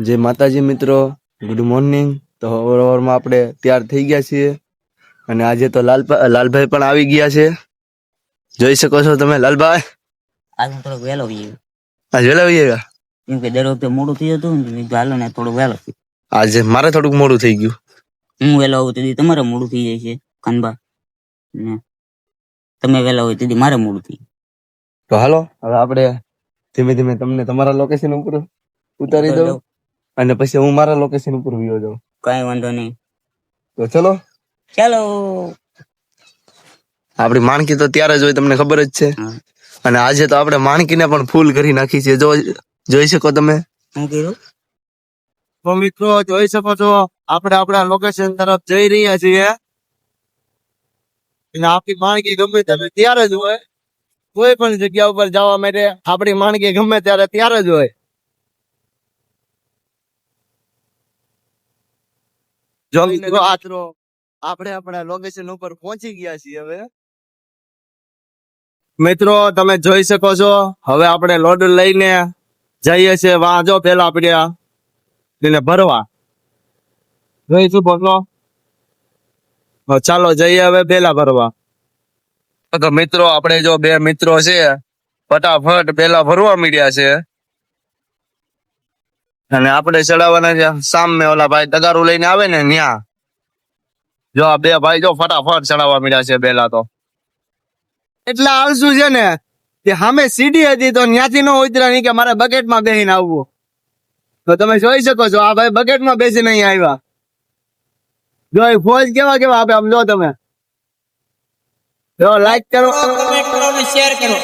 જય માતાજી મિત્રો, ગુડ મોર્નિંગ. તો સવારમાં આપણે તૈયાર થઈ ગયા છીએ અને આજે તો લાલભાઈ પણ આવી ગયા છે. જોઈ શકો છો તમે લાલભાઈ. આજ હું થોડોક વહેલો આવી ગયો. આજ વહેલા આવી ગયા? કેમ કે દર વખતે મોડું થઈ જતું ને, મેં કીધું હાલો ને થોડું વહેલો. આજે મારે થોડુંક મોડું થઈ ગયું. હું વહેલો આવું તેથી તમારે મોડું થઈ જાય છે કાનબા, ને તમે વહેલા હોય તેથી મારે મોડું થઈ. તો હાલો હવે આપણે ધીમે ધીમે તમને તમારા લોકેશન ઉપર ઉતારી દઉં અને પછી હું મારા લોકેશન ઉપર વયો જાઉં. કાંઈ વાંધો નહીં, તો ચલો. ચાલો. આપણી માણકી તો ત્યારે જ હોય, તમને ખબર જ છે. અને આજે તો આપણે માણકીને પણ ફૂલ કરી નાખી છે. જોઈ શકો તમે. શું કીધું? તો મિત્રો જોઈ શકો છો આપણે આપણા લોકેશન તરફ જઈ રહ્યા છીએ અને આપણી માણકી ગમે ત્યારે ત્યારે જ હોય. કોઈ પણ જગ્યા ઉપર જવા માટે આપણી માણકી ગમે ત્યારે ત્યારે જ હોય. જો મિત્રો આપણે આપણા લોકેશન ઉપર પહોંચી ગયા છીએ. હવે મિત્રો તમે જોઈ શકો છો હવે આપણે લોડ લઈને જઈએ છીએ. વાં જો પેલા આપણે એને ભરવા જોઈશું બોલો. ચાલો જઈએ હવે પેલા ભરવા. તો મિત્રો આપણે જો બે મિત્રો છે ફટાફટ પેલા ભરવા મીડ્યા છે અને આપણે ચડાવવાના છે સામે ઓલા ભાઈ તગારું લઈને આવે ને ન્યા. જો આ બે ભાઈ જો ફટાફટ ચડાવવા મીડ્યા છે પેલા. તો એટલા આળસુ છે ને કે સામે સીડી હતી તો ન્યાથી નો ઉતર્યા નહીં કે મારે બકેટમાં બેસીને આવવું. તો તમે જોઈ શકો છો આ ભાઈ બકેટમાં બેસીને અહીં આવ્યા. જો એ ફોજ કેવા કેવા આપે આમ જો તમે. જો લાઈક કરો, કમેન્ટ કરો અને શેર કરો.